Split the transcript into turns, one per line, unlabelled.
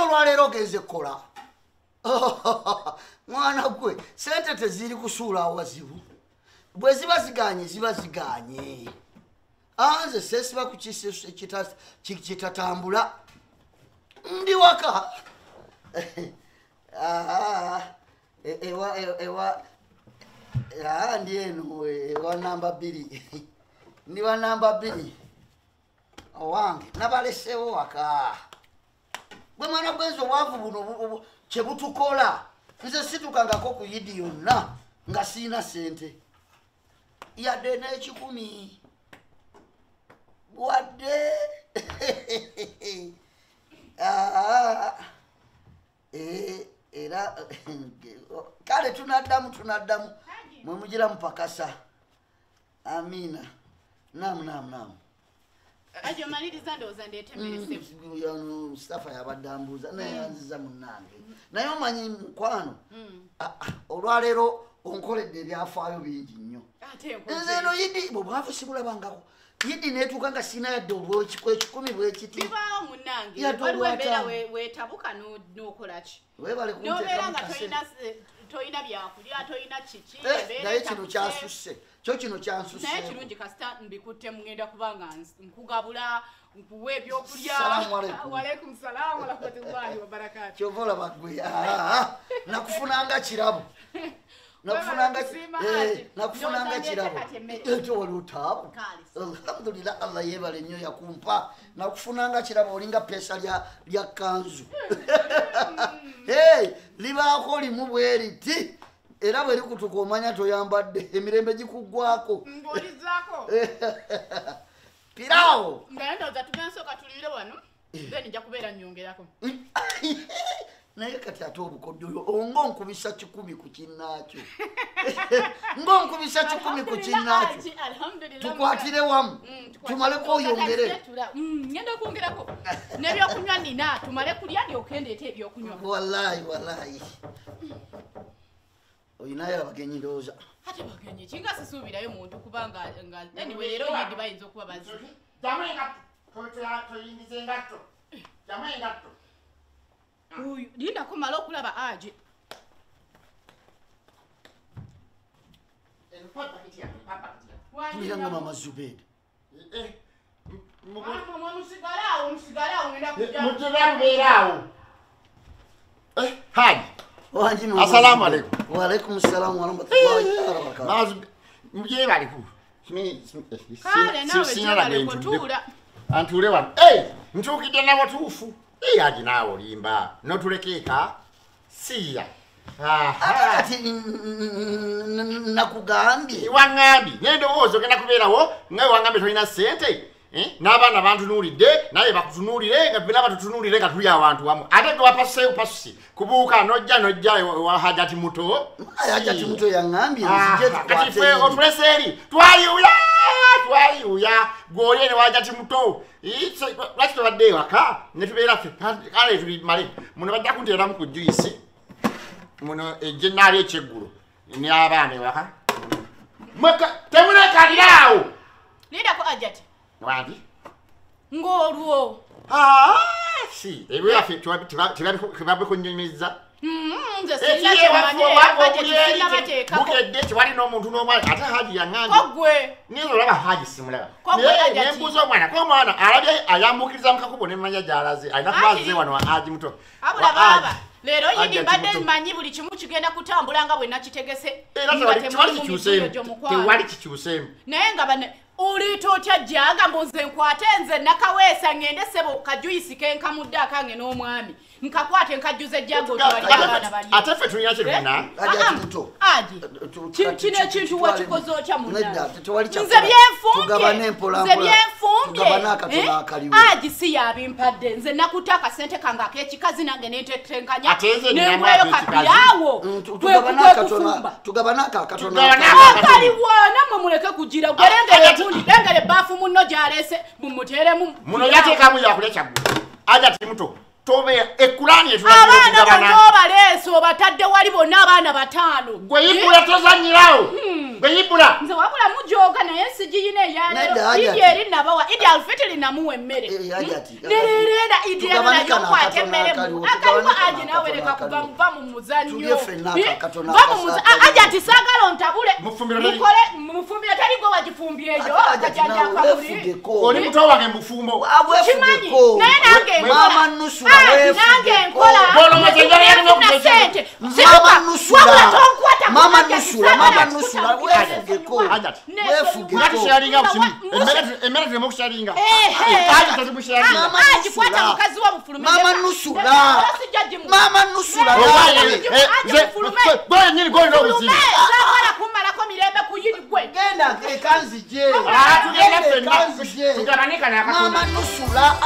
neno lwaleero ogenze kola mwana gwe sente teziri kusuula awazibu bwe ziba ziganye anze sesiba ku kitatambula ndi waka ewa ndi eno ewa namba 2 ndi wa namba 2 owange nabalesewo waka gwe mwana gwenzo obwavu buno kyebutukola nze situkangako ku yidi yonna nga siina sente yadde n'ekikumi wadde era kale tunaddamu mwe mugira mupakasa amina namu
Ajo maliriza ndowooza ndeetemerese
Mustafa yabadde ambuuza naye yanziza munnange naye omanyi mukwano olwaleero onkoledde ebyafaayo bingi nnyo nze eno yidi bwebwavu sibulabangako yidi neetuuka nga siina yadde ekikumi bwekiti
bibaawo munnange waliwo embeera weetabuka n'okola ki nobeera nga toyina byakulya toyina kiki
naye kino kyasusse kyo kino kyansusse
naye kirungi kasita mbikutte mugenda kubanga nkugabula nkuwa ebyokulya walaikum salaam warahmatullahi wabarakatu
kyova olaba gwe nakufunanga kirabo nakufunanga kirabo ekyo wali otaabu alhamdulillah allah yebale nnyo yakumpa nakufunanga kirabo olinga pesa lya kanzu libaako limu bwe riti era bwe likutuka omanya toyambadde emirembe gikuggwako piraawo
ngaye ndowooza tugensoka tulire wano then nja kubeera nnyongerako
naye kati ate obukoddoyo ng'onkubisa 10 ku kinnaakyo ng'onkubisa 10 ku kinnaakyo tukwatire wamu tumaleko oyongere
ngenda okwongerako n'ebyokunywa nina tumale kulya ndyokendeeta ebyokunywa
wallahi oyinayo abagenyi ndowooza
ate bagenyi kinga sisuubirayo muntu kubanga anyway leero yindi bayinza okuba bazi
toyingiza engatto jamu engatto
lindako mala okulaba Hajji
tuliranga mama Zubedi
mutiramubeeraawo Hajji assalamu alaikum
wa alaikum salam wa rahmatullahi wa barakatuh
mujebaliku
kale nawe jebaleko tuula
antule wano ntuukidde nabatuufu Hajji naawe olimba notulekeeka siya
ati nakugambye
waŋŋambye naye ndowooza ogenda kubeerawo nga waŋŋambye tolina ssente n'abaana bantunuulidde naye bakutunuulire nga bena batutunuulire nga tuli awantu wamu ate ge wapaseeyo pasusi kubuuka nojja wa Hajjati muto
Hajjati muto yaŋŋambye
kati ffe otulese eri twaliuya gw'oli ene wa Hajjati muto lwaki tobadde ewaka ne tubeera ffe kale tubimale muno bajja kunteeramu ku juyisi muno ejjennaali ekyeggulo n'abaana ewaka temunekaliraawo
lindako Hajjati
wandi
ng'olwo
si ebyaffe tebabikunyumiza
nze sinnabukedde
tewali n'omuntu n'omwana ate Hajji yaŋŋambye
kogwe
nizo olaba Hajji simulaba nembuuza omwana k'omwana alabye ayambukiriza mukakubo nemanya gy'alaze alina kuba azize wano wa Hajji muto
abula baba leero yindi mbadde mmanyi buli kimu kigenda kutambula nga bwe nakitegese
tewali kikyuseemu
naye nga ulito otya jjanga mbuze nkwate nze nakaweesa ngende ssebo kajuyisi kenkamudde akange n'omwami nkakwate nkajjuze jjaga otwalira bali
ate ffe tulina kye tulina
Hajji kino ekintu wakikoze otya
nze
byenfunge Hajji si yabimpadde nze nakutte akasente kange ak'ekikazi nange nentetenkanya nengweyo kabiraawo akaliwa nammwe muleke kugira gwerengere ebaafu munno gy'aleese mumuteeremu
muno yateekamu yakulya kyaggulu Hajjati muto tobe ekulani
abaana bano obaleese obatadde wali bonna abaana 5
gwe yikula tozanyirawo Gweyibula.
Nze wabula mujoga naye sijiyina eyalero. Idi eri nabawa. Idi alfitiri namuwe emmere. Nererera idi nayo kwate emmere. Akaliwa aje nawe leka kuva mu muzannyo. Hajjat sagala ontabule. Mufumbira tali gwe wagifumbye eyo. Kajanja kamuli.
Oli muto wange mufumbo.
Abwefugeko. Mama nusula wefuge.
Nange nkola.
Bolo mazenjala yalina
kusente.
Mama nusula wefugeko.
Hajjat.
Wefugeko.
Ngatushalinga kusimi. Emera temo kushalinga. Hajjat tazimushalinga.
Haji kwata mukazi wa mufulume.
Mama nusula.
Gwe nyini gwe ndo buzima.
Zakwala kumalako mirembe kuyini gwe.
Genda ekanzije.
Tugenda fenna. Tugabanika nakatuna.
Mama nusula.